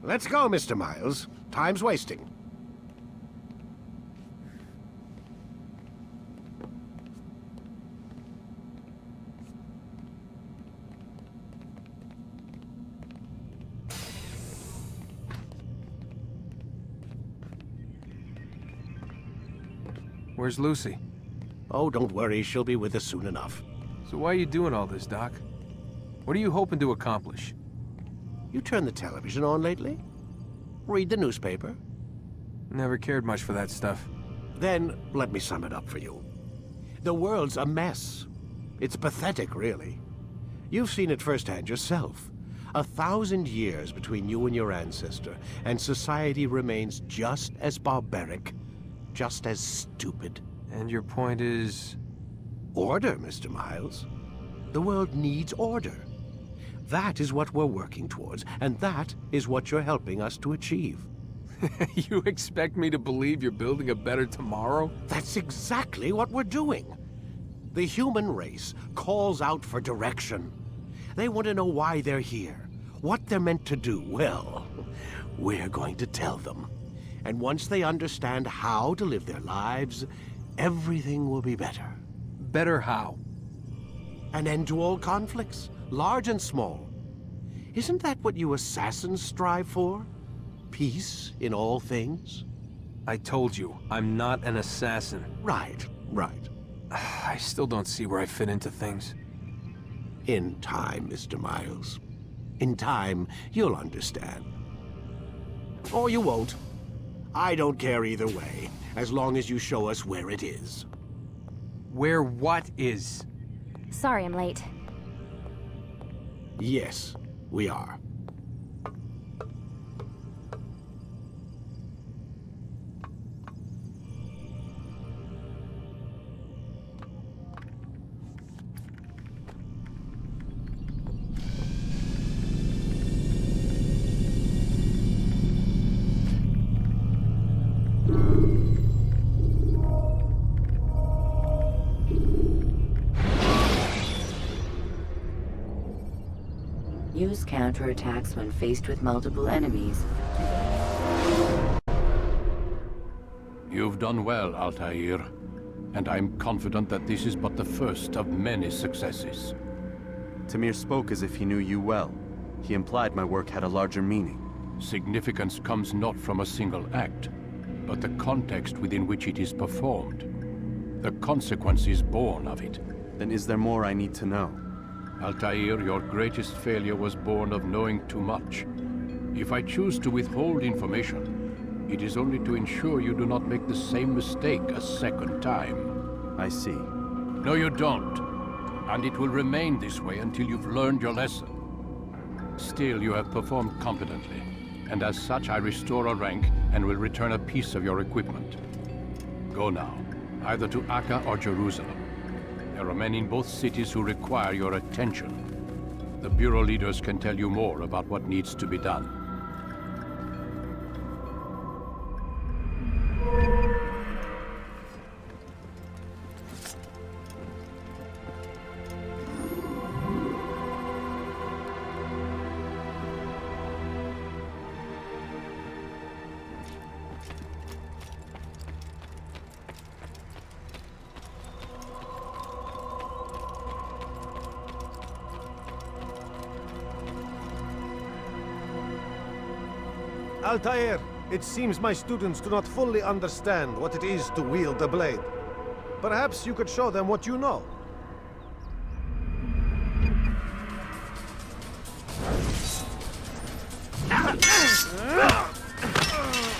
Let's go, Mr. Miles. Time's wasting. Where's Lucy? Oh, don't worry. She'll be with us soon enough. So why are you doing all this, Doc? What are you hoping to accomplish? You turned the television on lately? Read the newspaper? Never cared much for that stuff. Then, let me sum it up for you. The world's a mess. It's pathetic, really. You've seen it firsthand yourself. 1,000 years between you and your ancestor, and society remains just as barbaric, just as stupid. And your point is? Order, Mr. Miles. The world needs order. That is what we're working towards, and that is what you're helping us to achieve. You expect me to believe you're building a better tomorrow? That's exactly what we're doing. The human race calls out for direction. They want to know why they're here, what they're meant to do. Well, we're going to tell them. And once they understand how to live their lives, everything will be better. Better how? An end to all conflicts, large and small. Isn't that what you assassins strive for? Peace in all things? I told you, I'm not an assassin. Right. I still don't see where I fit into things. In time, Mr. Miles. In time, you'll understand. Or you won't. I don't care either way, as long as you show us where it is. Where what is? Sorry I'm late. Yes, we are. Use counterattacks when faced with multiple enemies. You've done well, Altair, and I'm confident that this is but the first of many successes. Tamir spoke as if he knew you well. He implied my work had a larger meaning. Significance comes not from a single act, but the context within which it is performed. The consequences born of it. Then is there more I need to know? Altair, your greatest failure was born of knowing too much. If I choose to withhold information, it is only to ensure you do not make the same mistake a second time. I see. No, you don't. And it will remain this way until you've learned your lesson. Still, you have performed competently, and as such I restore a rank and will return a piece of your equipment. Go now, either to Akka or Jerusalem. There are men in both cities who require your attention. The Bureau leaders can tell you more about what needs to be done. Altair, it seems my students do not fully understand what it is to wield the blade. Perhaps you could show them what you know.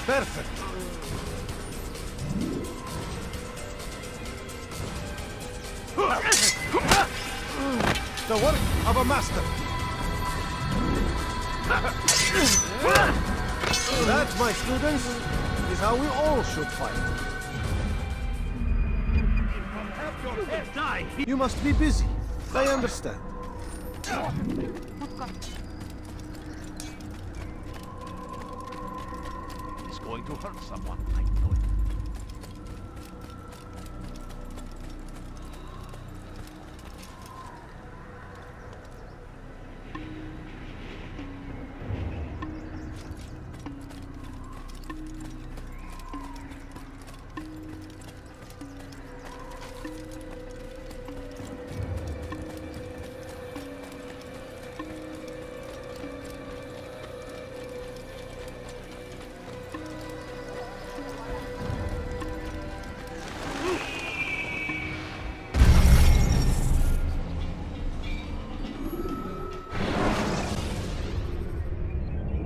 Perfect. The work of a master. That, my students, is how we all should fight. You must be busy. I understand. It's going to hurt someone. I know it.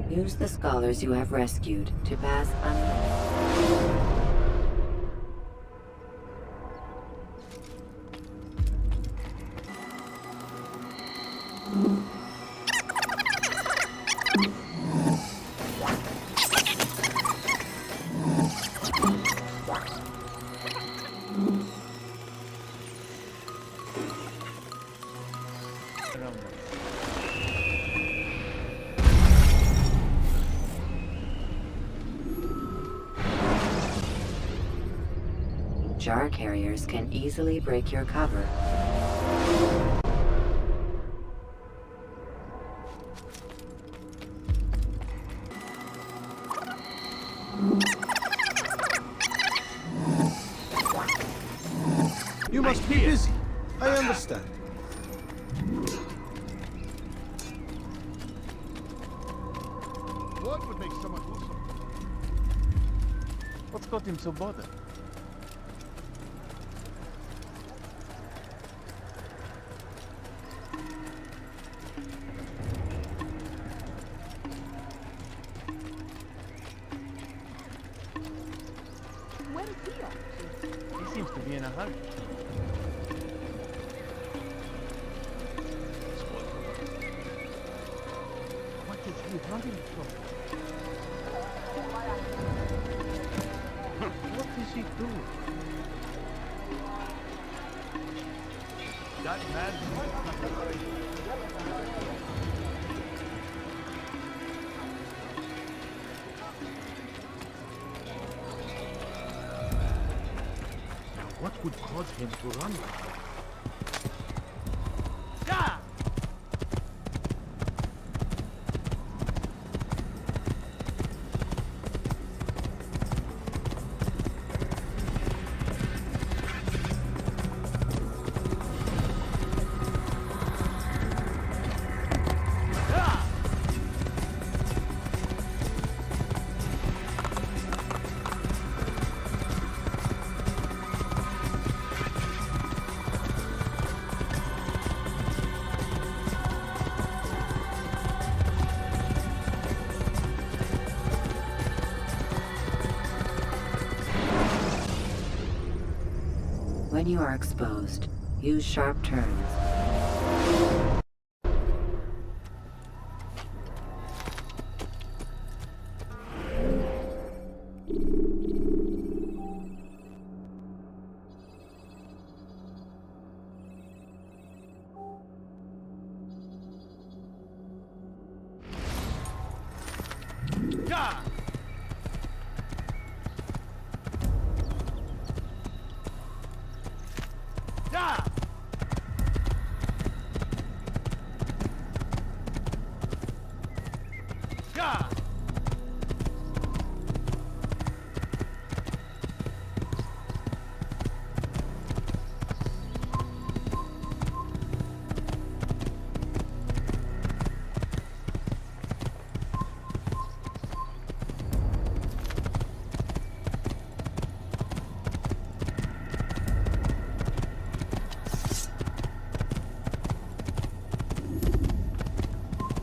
Use the scholars you have rescued to pass Jar carriers can easily break your cover. You must be busy. I understand. What would make someone do something? What's got him so bothered? Where is he off to? He seems to be in a hurry. What is he running from? What is he doing? That man. Now what would cause him to run like that? When you are exposed, use sharp turns.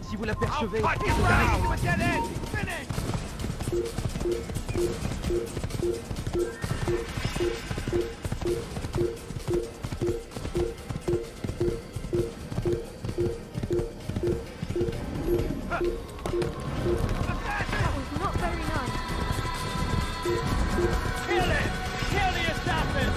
Si vous l'apercevez, That was not very nice. Kill it! Kill the assassin!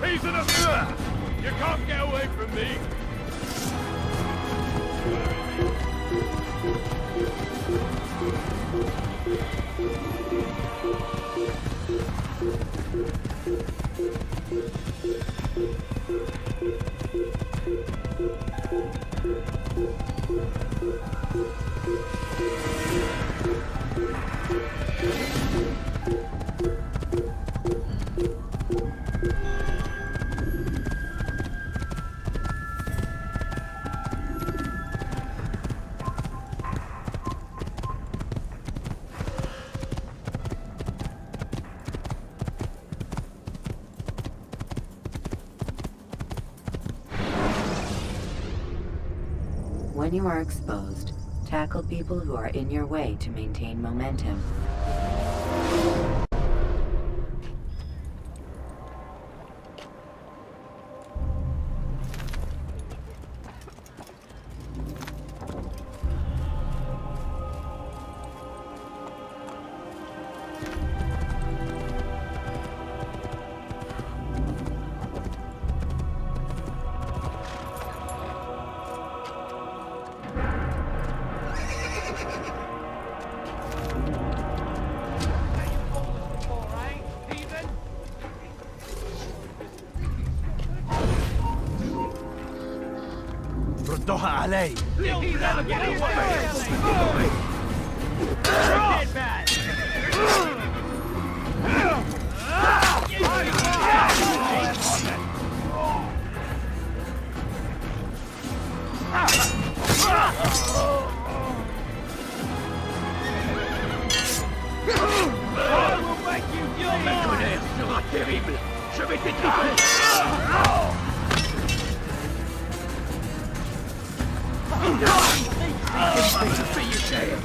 He's in a sewer! You can't get away from me! When you are exposed, tackle people who are in your way to maintain momentum. ردوها علي. Le tonnerre sera terrible. Je vais t'étouffer. Payer cher.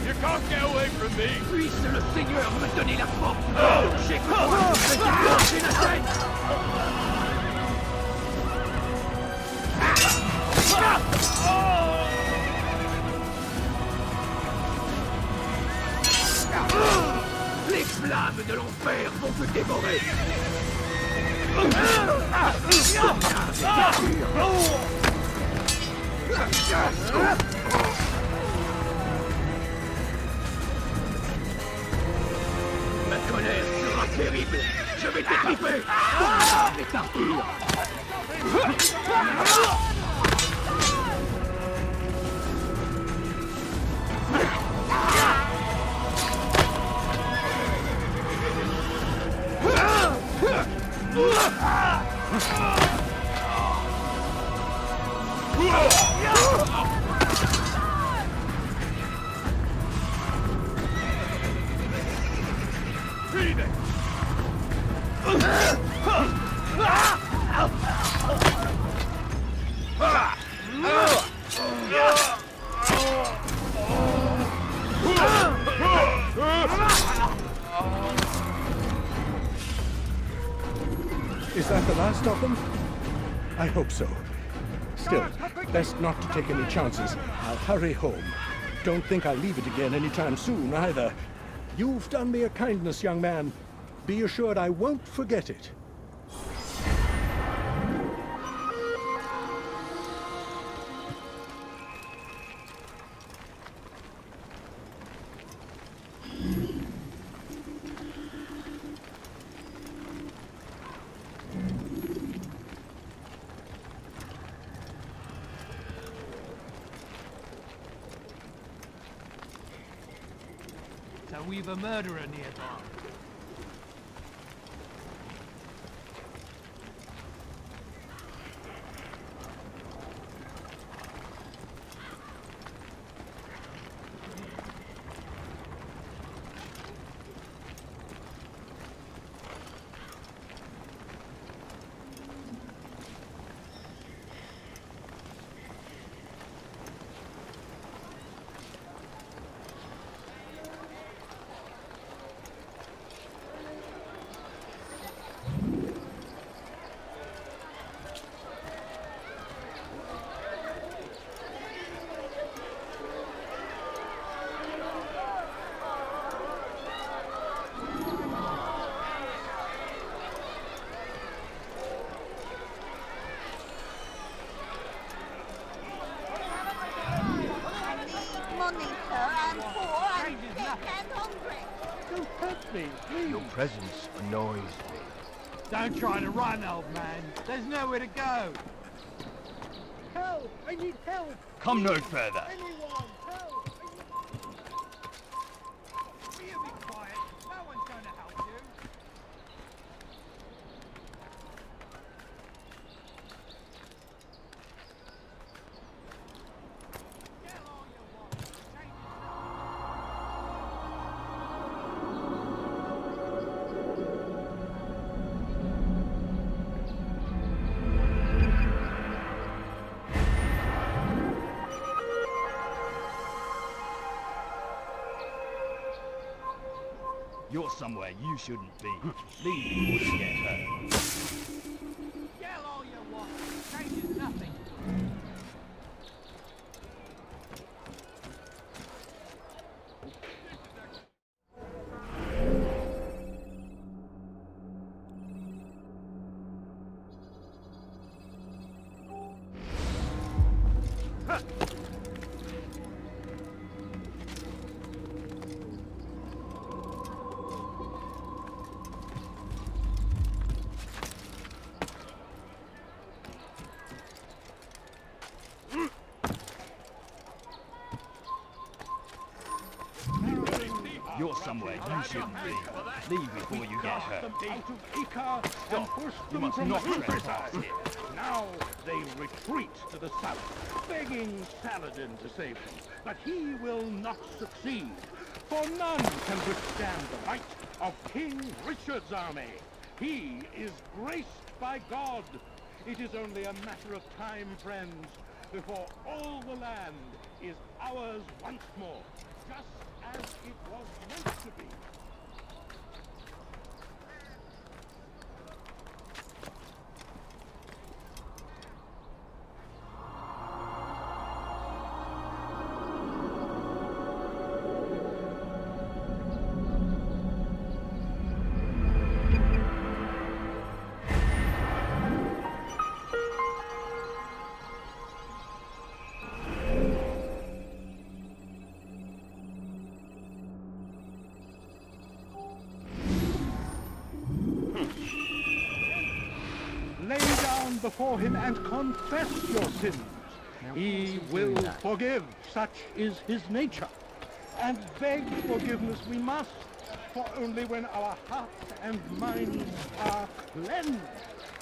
You can't get away from me. Puisse le Seigneur me donner la force. J'ai cru que je vais te lancer la tête. Les flammes de l'enfer vont te dévorer. Is that the last of them? I hope so. Still, best not to take any chances. I'll hurry home. Don't think I'll leave it again anytime soon, either. You've done me a kindness, young man. Be assured I won't forget it. So we've a murderer nearby. Don't hurt me, please. Your presence annoys me. Don't try to run, old man. There's nowhere to go. Help! I need help! Come no further. Anyone, help! Will you be quiet? No one's going to help you. Get all you want. Change You're somewhere you shouldn't be. Leave before you get hurt. Yell all you want. Changes nothing. You're somewhere you shouldn't be. Leave before you get hurt. Stop. You must not trespass here. Now they retreat to the south, begging Saladin to save them. But he will not succeed, for none can withstand the might of King Richard's army. He is graced by God. It is only a matter of time, friends, before all the land is ours once more, just as it was meant to be. Lay down before him and confess your sins. He will forgive, such is his nature. And beg forgiveness we must, for only when our hearts and minds are cleansed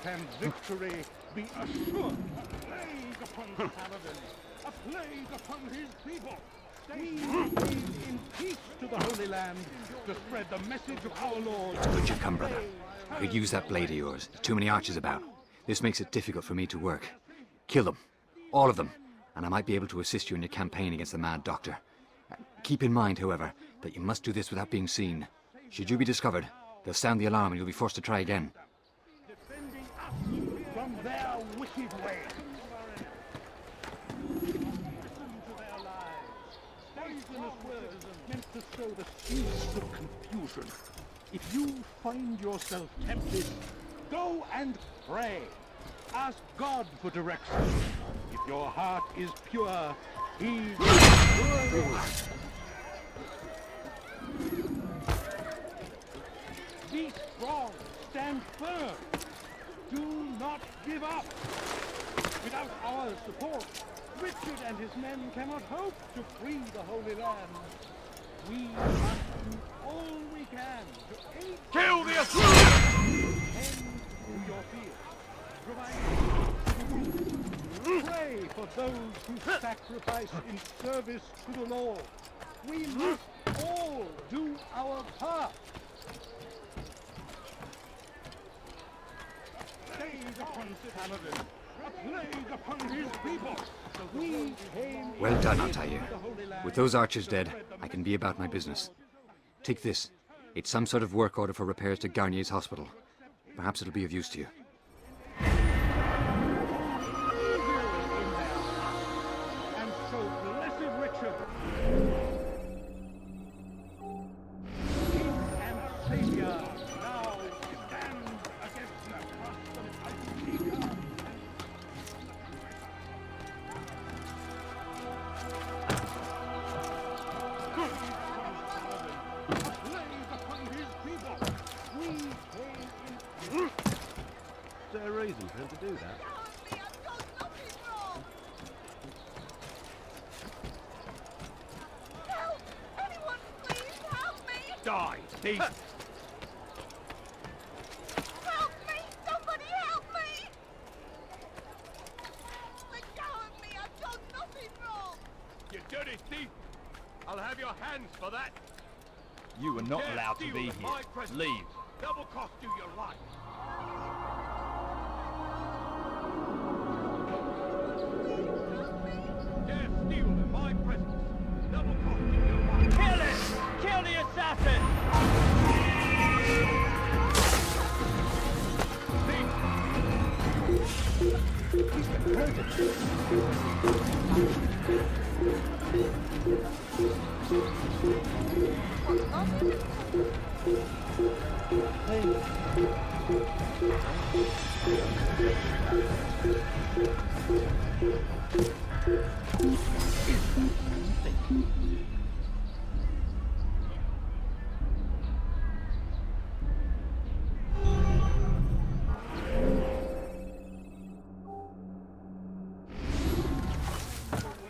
can victory be assured. Plague upon Saladin, a plague upon his people. We came in peace to the Holy Land to spread the message of our Lord. Good you've come, brother. I could use that blade of yours. Too many archers about. This makes it difficult for me to work. Kill them. All of them. And I might be able to assist you in your campaign against the Mad Doctor. Keep in mind, however, that you must do this without being seen. Should you be discovered, they'll sound the alarm and you'll be forced to try again. Defending us from their wicked ways. Listen to their lies. Poisonous words meant to sow the seeds of confusion. If you find yourself tempted, go and pray. Ask God for direction. If your heart is pure, He will. Be strong. Stand firm. Do not give up. Without our support, Richard and his men cannot hope to free the Holy Land. We must do all we can to aid. Kill the assassin! End your fear. Pray for those who sacrifice in service to the Lord. We must all do our part. Plague upon Saladin, a plague upon his people. We came. Well done, Altair. With those archers dead, I can be about my business. Take this. It's some sort of work order for repairs to Garnier's hospital. Perhaps it'll be of use to you. And so blessed Richard, King and Savior, now stand against the trust of Is there a reason for him to do that? Help! Anyone, please help me! Die, thief! Help me! Somebody help me! Let go of me! I've done nothing wrong! You dirty thief! I'll have your hands for that! You are not Dare allowed to steal be in here. my presence. Leave. Double cost you your life! Dare steal in my presence! Double cost you your life! Kill him! Kill the assassin!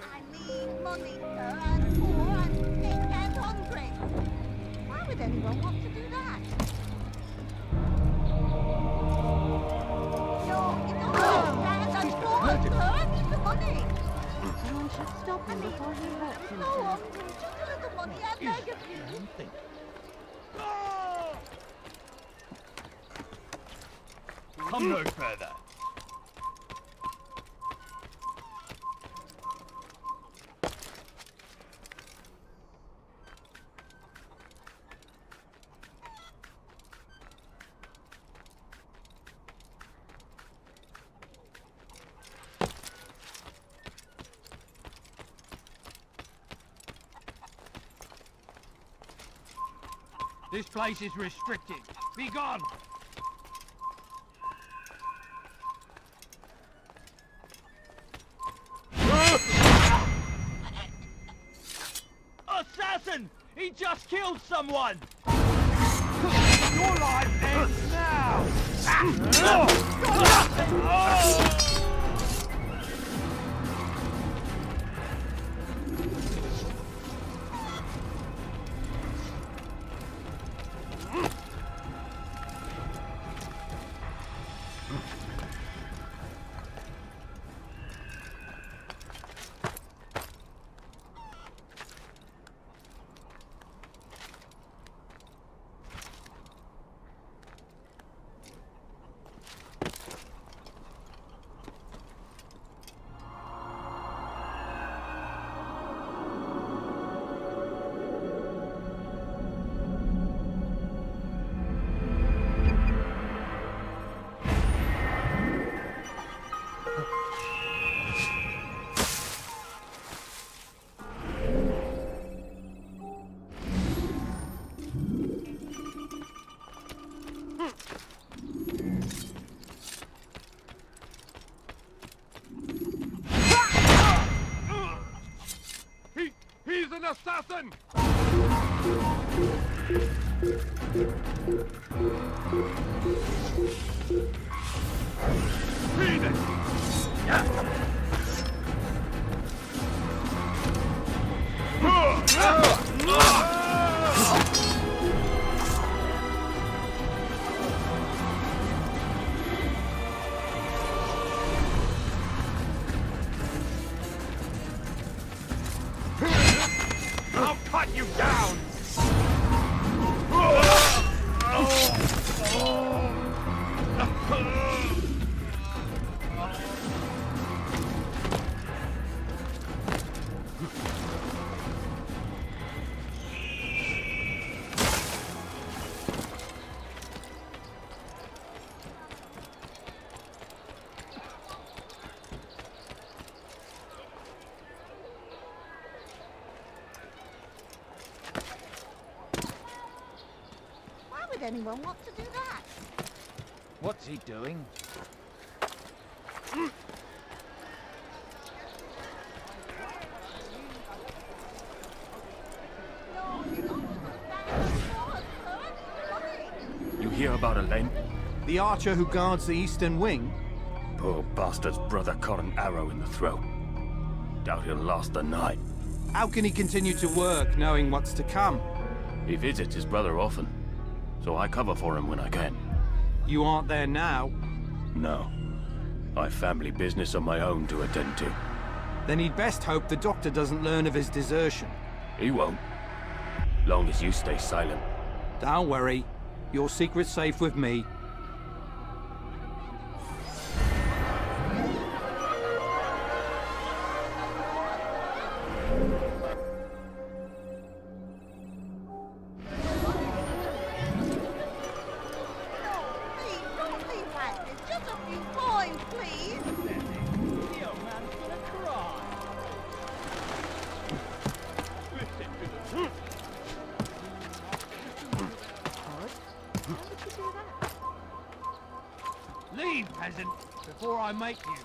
I need money, sir. I'm poor, I'm sick and hungry. Why would anyone want to do that? No, you don't understand. I'm poor, sir. I need the money. Someone should stop him before he hurts himself. So hungry. Just a little money, I beg of you. Come no further. This place is restricted. Be gone! Assassin! He just killed someone! Your life ends now! an assassin! Read it! I'll cut you down! Why would anyone want to do that? What's he doing? You hear about Elaine? The archer who guards the eastern wing? Poor bastard's brother caught an arrow in the throat. Doubt he'll last the night. How can he continue to work knowing what's to come? He visits his brother often, so I cover for him when I can. You aren't there now. No. I've family business of my own to attend to. Then he'd best hope the doctor doesn't learn of his desertion. He won't. Long as you stay silent. Don't worry. Your secret's safe with me. Please, don't leave like this. Just a few coins, please. Leave, peasant, before I make you.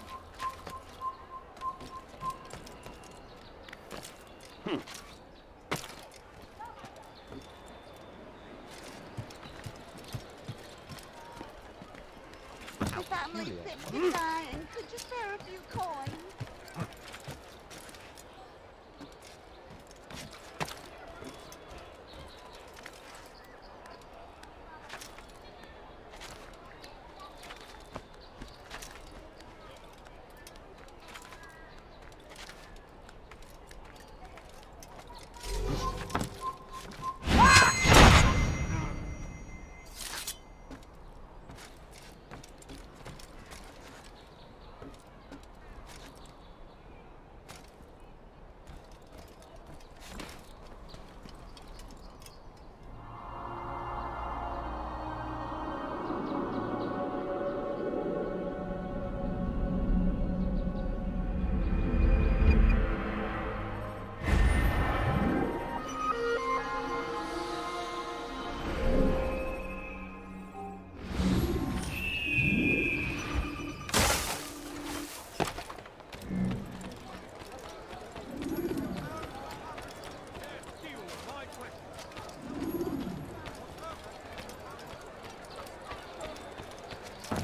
My family's sick and dying. Could you spare a few coins?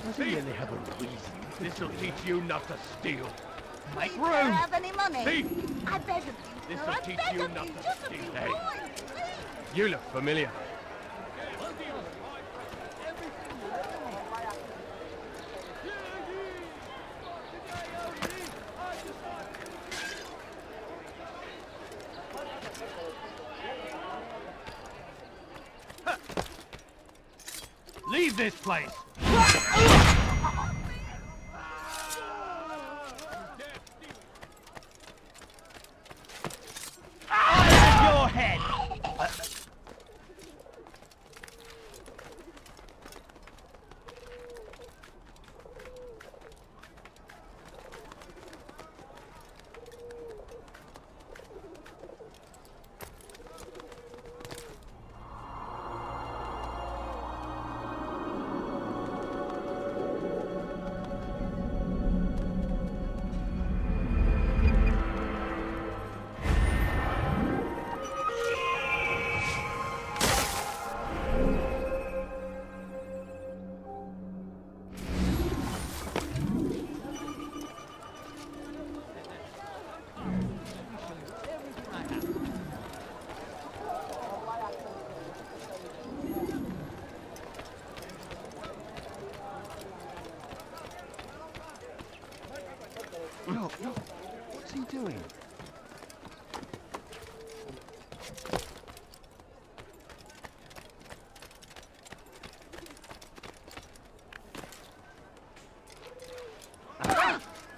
Does he really have a reason? This'll teach you not to steal. Make room. Do you have any money? Thief! I beg of you, This'll sir. I teach beg you of not you. to Just a steal. few Hey. coins, please. You look familiar. Leave this place! Your head!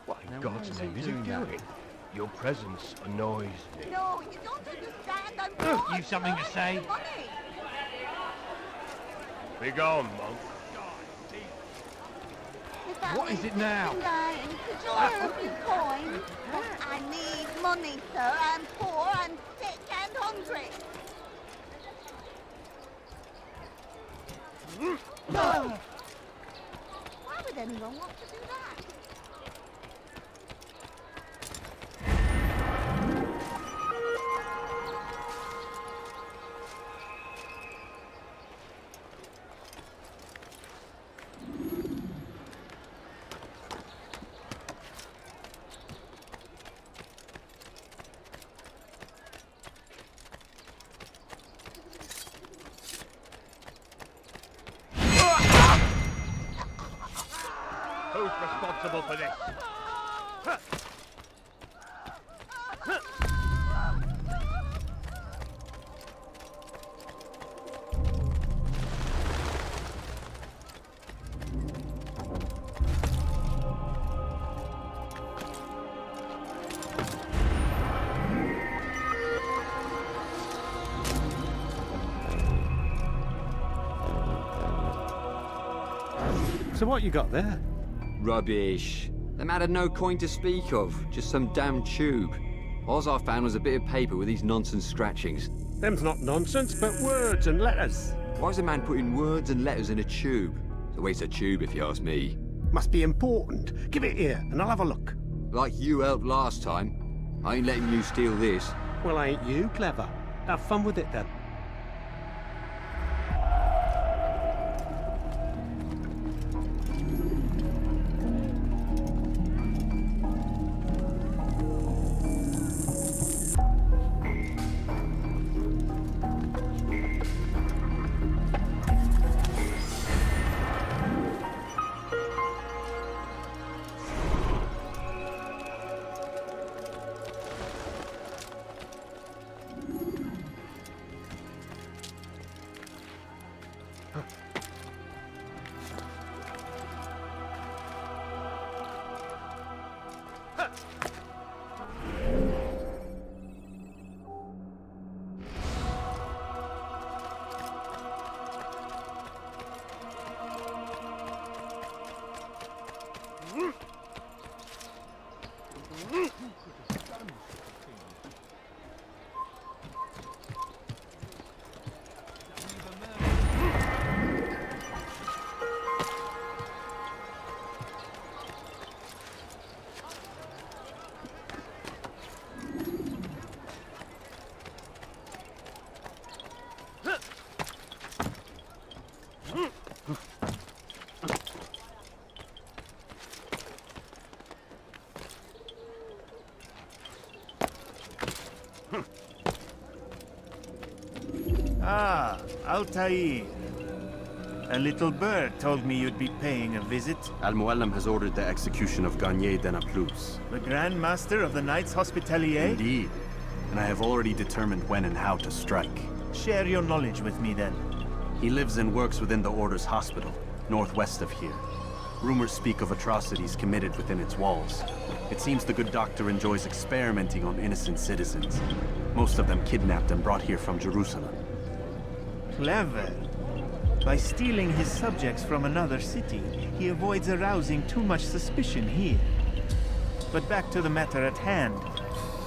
Why, God's name is it doing? Your presence annoys me. No, you don't understand. I'm poor. You something to say? Money. Be gone, monk. What is it now? Could you earn a few coins? I need money, sir. I'm poor, I'm sick and hungry. Why would anyone want to do that? Who's responsible for this? So what you got there? Rubbish. The man had no coin to speak of, just some damn tube. All I found was a bit of paper with these nonsense scratchings. Them's not nonsense, but words and letters. Why's a man putting words and letters in a tube? It's a waste of tube, if you ask me. Must be important. Give it here, and I'll have a look. Like you helped last time. I ain't letting you steal this. Well, ain't you clever? Have fun with it, then. Ah, Altair. A little bird told me you'd be paying a visit. Al-Muallim has ordered the execution of Garnier de Naplouse. The Grand Master of the Knights Hospitalier? Indeed. And I have already determined when and how to strike. Share your knowledge with me, then. He lives and works within the Order's hospital, northwest of here. Rumors speak of atrocities committed within its walls. It seems the good doctor enjoys experimenting on innocent citizens. Most of them kidnapped and brought here from Jerusalem. Clever. By stealing his subjects from another city, he avoids arousing too much suspicion here. But back to the matter at hand.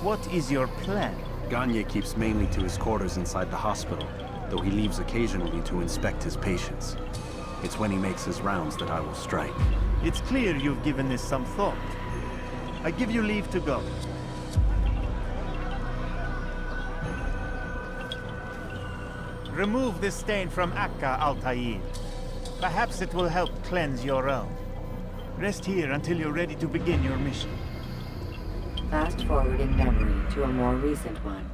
What is your plan? Garnier keeps mainly to his quarters inside the hospital, though he leaves occasionally to inspect his patients. It's when he makes his rounds that I will strike. It's clear you've given this some thought. I give you leave to go. Remove this stain from Akka, Altair. Perhaps it will help cleanse your own. Rest here until you're ready to begin your mission. Fast forward in memory to a more recent one.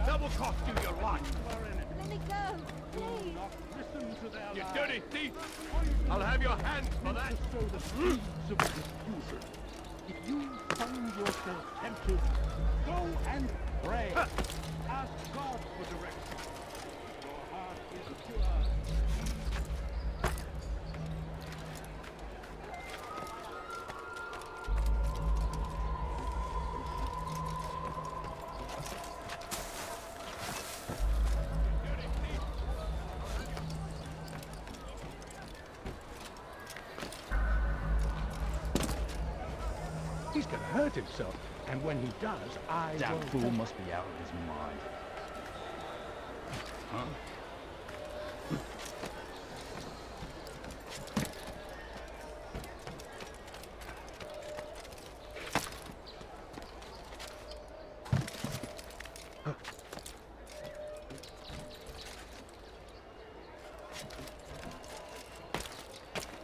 That will cost you your life. Let me go, please. Listen to their You lies. dirty thief! I'll have your hands for that. To sow the seeds of confusion. If you find yourself tempted, go and pray. Ask God for direction. Your heart is pure. He's gonna hurt himself, and when he does, I Damn will... fool must be out of his mind. Huh?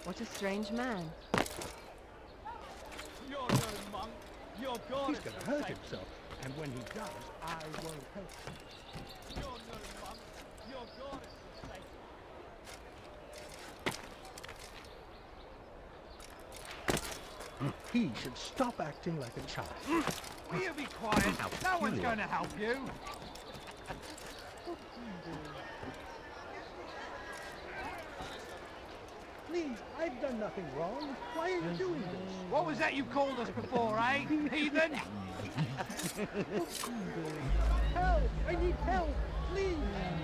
What a strange man. You're no monk. You're God. He's gonna hurt himself, and when he does, I will help him. You're no monk. You're God. He should stop acting like a child. Will you be quiet? No one's going to help you. Please, I've done nothing wrong. Why are you doing this? What was that you called us before, eh? Heathen? Help! I need help! Please!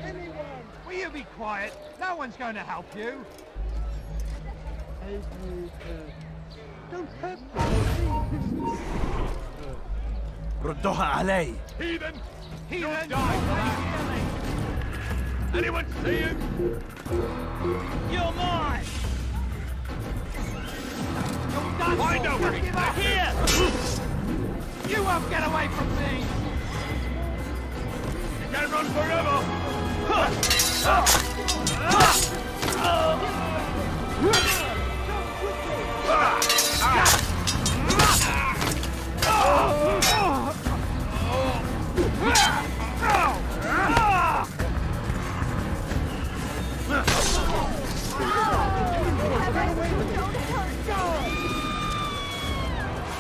Anyone! Will you be quiet? No one's going to help you. Don't hurt me! ردوها علي. Heathen! Heathen! You'll die for that! Anyone see him? You're mine! You're done! I know where he's at! Here! You won't get away from me! You can't run forever!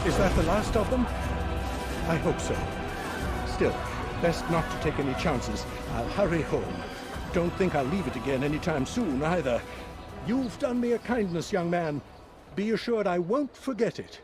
Is that the last of them? I hope so. Still, best not to take any chances. I'll hurry home. Don't think I'll leave it again anytime soon, either. You've done me a kindness, young man. Be assured I won't forget it.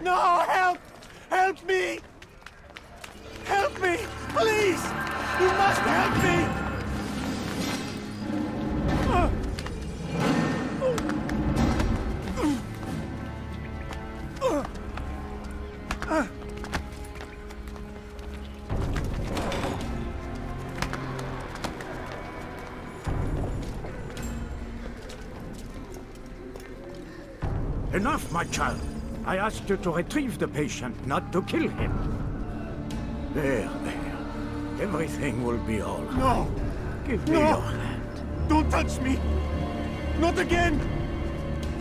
No! Help! Help me! Help me! Please! You must help me! Enough, my child. I asked you to retrieve the patient, not to kill him. There. Everything will be all right. No! Give me your hand. Don't touch me! Not again!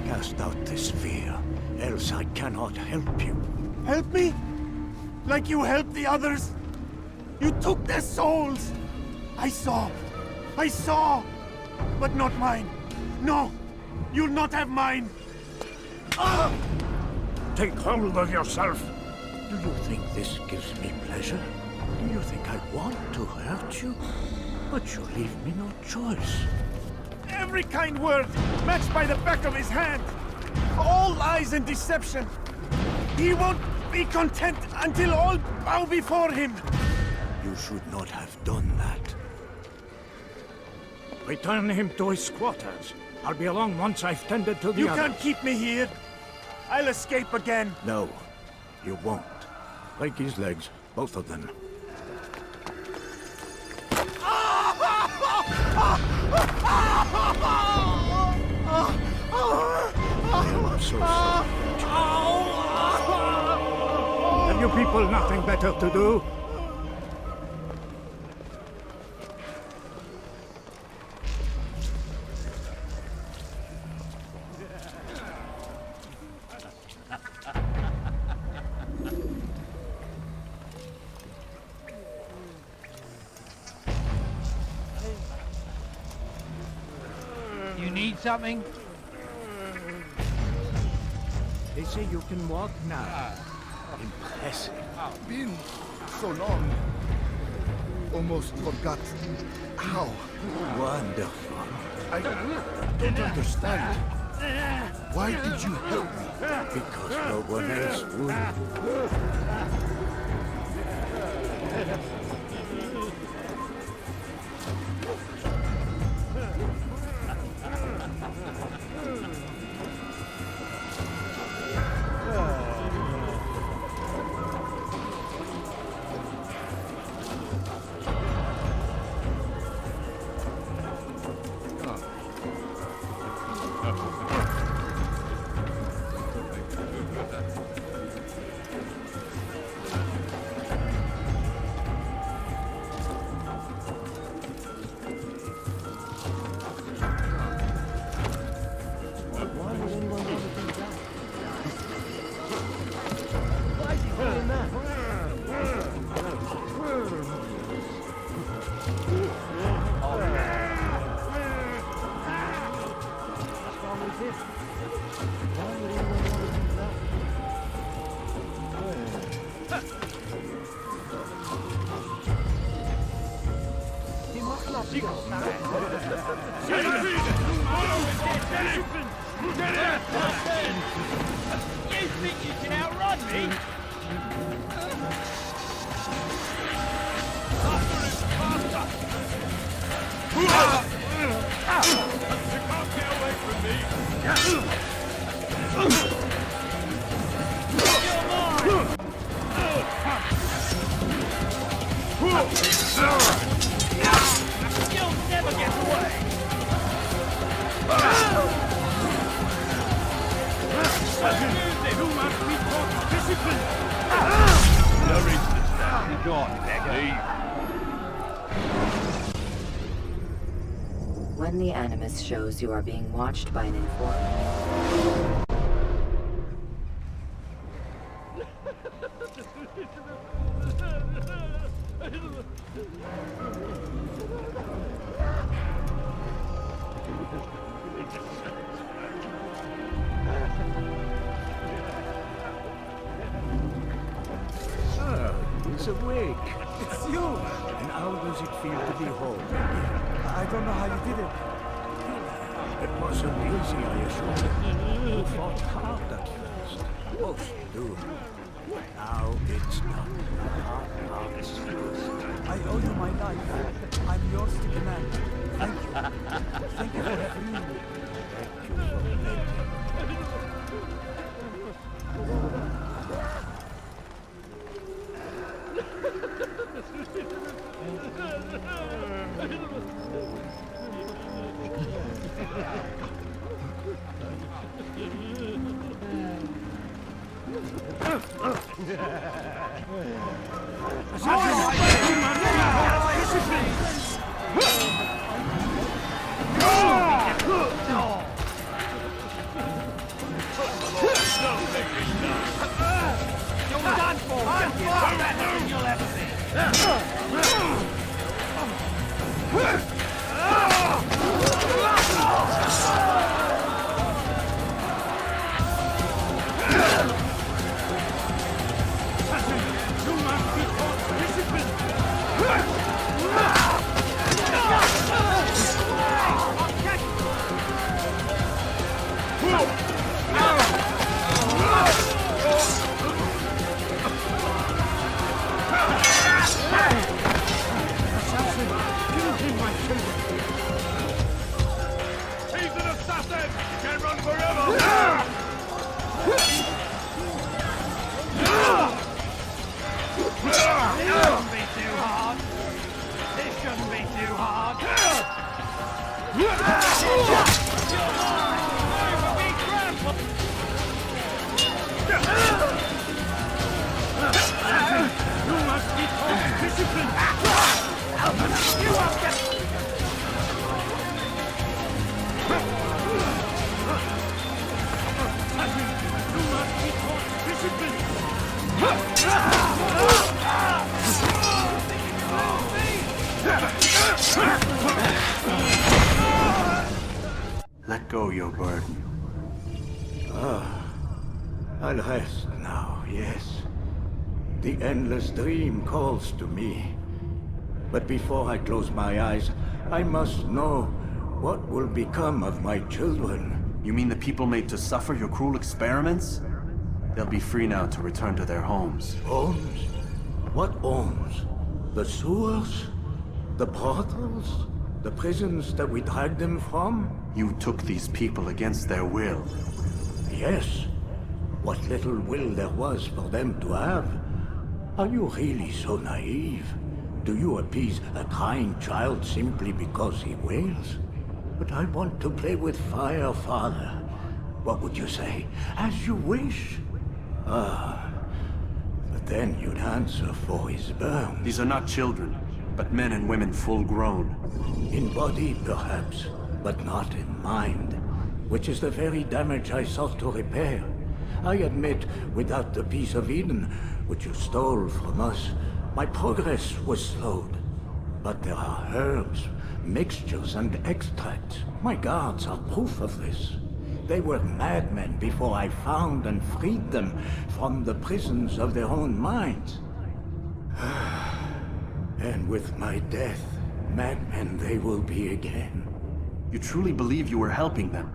Cast out this fear, else I cannot help you. Help me? Like you helped the others? You took their souls! I saw! But not mine! No! You'll not have mine! Ah! Take hold of yourself. Do you think this gives me pleasure? Do you think I want to hurt you? But you leave me no choice. Every kind word matched by the back of his hand! All lies and deception! He won't be content until all bow before him! You should not have done that. Return him to his quarters. I'll be along once I've tended to the You other. can't keep me here. I'll escape again. No, you won't. Break his legs, both of them. I'm so sorry. Have you people nothing better to do? You need something? They say you can walk now. Impressive. Been so long. Almost forgot how. Wonderful. I don't understand. Why did you help me? Because no one else would. You think you can outrun me? You can't get away from me! You're mine! You'll never get away! Who must be taught discipline? No reason to stand. Go on, beggar. When the Animus shows you are being watched by an informant, He's awake. It's you! And how does it feel to be home? I don't know how you did it. It wasn't easy, I assure you. You fought hard at first. Most do. Now it's not. I owe you my life. I'm yours to command. Thank you. Thank you for freeing me. Thank you for letting. You're done for! Better than you'll ever be! You must be taught discipline! them! You can't run forever! This shouldn't be too hard. This shouldn't be too hard. You must be taught discipline! You won't get... You must be taught discipline! Let go your burden. I'll rest now, yes. The endless dream calls to me. But before I close my eyes, I must know what will become of my children. You mean the people made to suffer your cruel experiments? They'll be free now to return to their homes. Homes? What homes? The sewers? The brothels? The prisons that we dragged them from? You took these people against their will. Yes. What little will there was for them to have. Are you really so naive? Do you appease a crying child simply because he wails? But I want to play with fire, Father. What would you say? As you wish. Ah. But then you'd answer for his burns. These are not children, but men and women full grown. In body, perhaps, but not in mind. Which is the very damage I sought to repair. I admit, without the piece of Eden, which you stole from us, my progress was slowed. But there are herbs, mixtures, and extracts. My guards are proof of this. They were madmen before I found and freed them from the prisons of their own minds. And with my death, madmen they will be again. You truly believe you were helping them?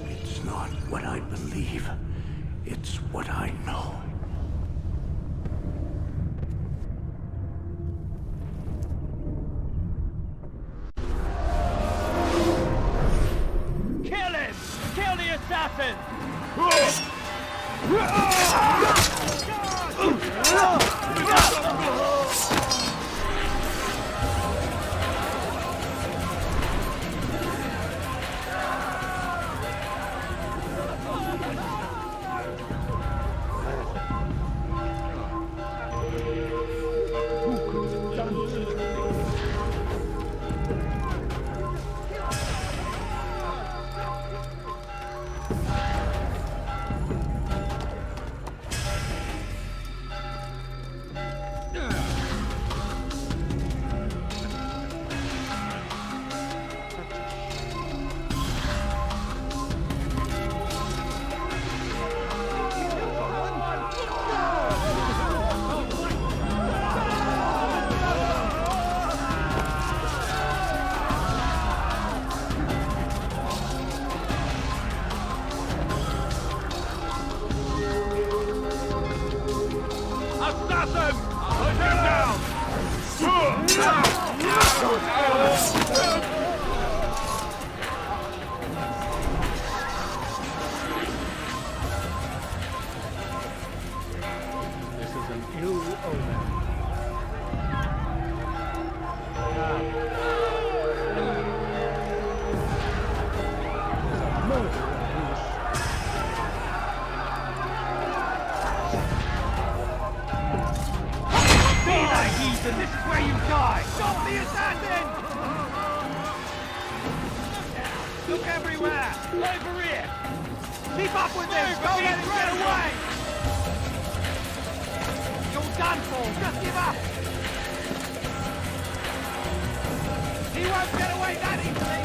It's not what I believe. It's what I know. Kill him! Kill the assassin! This is an ill omen. Be like heathen! This is where you die! Stop the assassin! Look everywhere! Over here! Keep up with him! Don't let him get away! You're done for! Just give up! He won't get away that easily!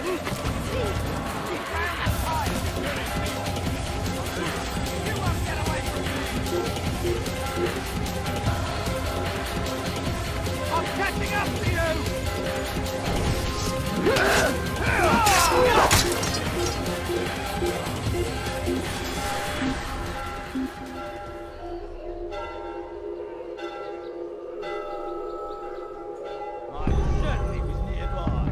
He found the time! You won't get away from me! I'm catching up to I'm certain he was nearby.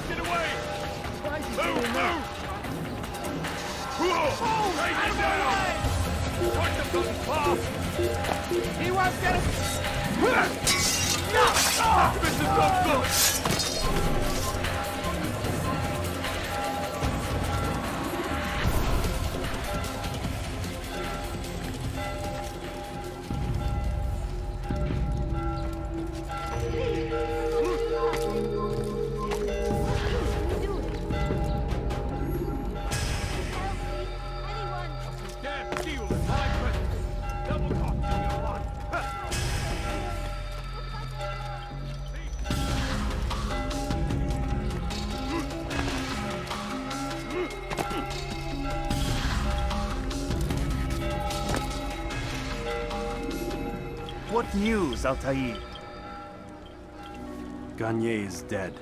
Let's get away! Move! Whoa! Take him down! Watch him from far! He won't get him! Mr. Doctor! What news, Altair? Garnier is dead.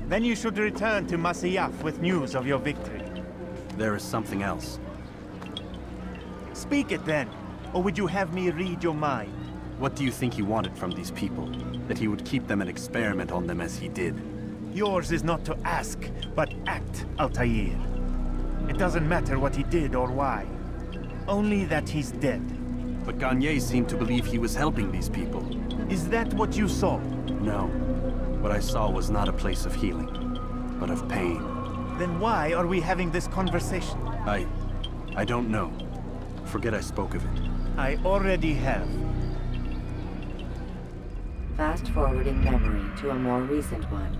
Then you should return to Masyaf with news of your victory. There is something else. Speak it then, or would you have me read your mind? What do you think he wanted from these people? That he would keep them and experiment on them as he did? Yours is not to ask, but act, Altair. It doesn't matter what he did or why. Only that he's dead. But Garnier seemed to believe he was helping these people. Is that what you saw? No. What I saw was not a place of healing, but of pain. Then why are we having this conversation? I don't know. Forget I spoke of it. I already have. Fast forwarding memory to a more recent one.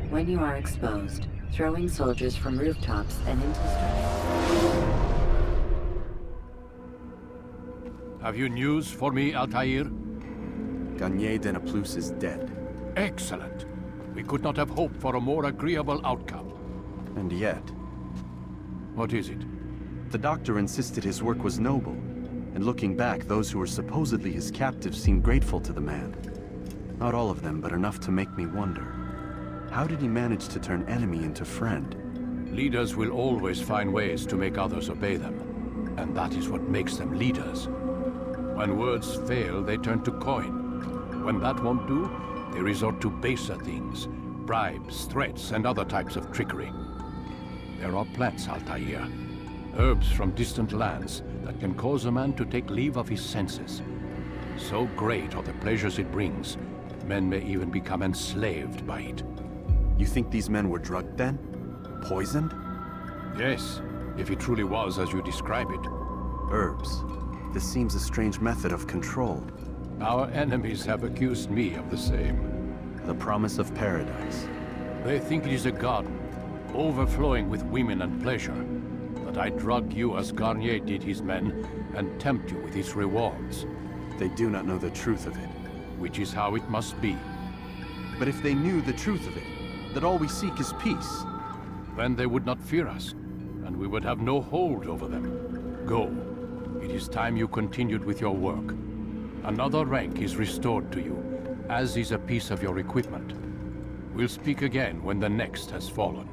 When you are exposed, throwing soldiers from rooftops and into streets. Have you news for me, Altair? Garnier de Naplouse is dead. Excellent. We could not have hoped for a more agreeable outcome. And yet... What is it? The doctor insisted his work was noble, and looking back, those who were supposedly his captives seemed grateful to the man. Not all of them, but enough to make me wonder. How did he manage to turn enemy into friend? Leaders will always find ways to make others obey them, and that is what makes them leaders. When words fail, they turn to coin. When that won't do, they resort to baser things, bribes, threats, and other types of trickery. There are plants, Altair, herbs from distant lands that can cause a man to take leave of his senses. So great are the pleasures it brings, men may even become enslaved by it. You think these men were drugged then? Poisoned? Yes, if it truly was as you describe it. Herbs. This seems a strange method of control. Our enemies have accused me of the same. The promise of paradise. They think it is a garden, overflowing with women and pleasure. That I drug you as Garnier did his men, and tempt you with his rewards. They do not know the truth of it. Which is how it must be. But if they knew the truth of it, that all we seek is peace. Then they would not fear us, and we would have no hold over them. Go. It is time you continued with your work. Another rank is restored to you, as is a piece of your equipment. We'll speak again when the next has fallen.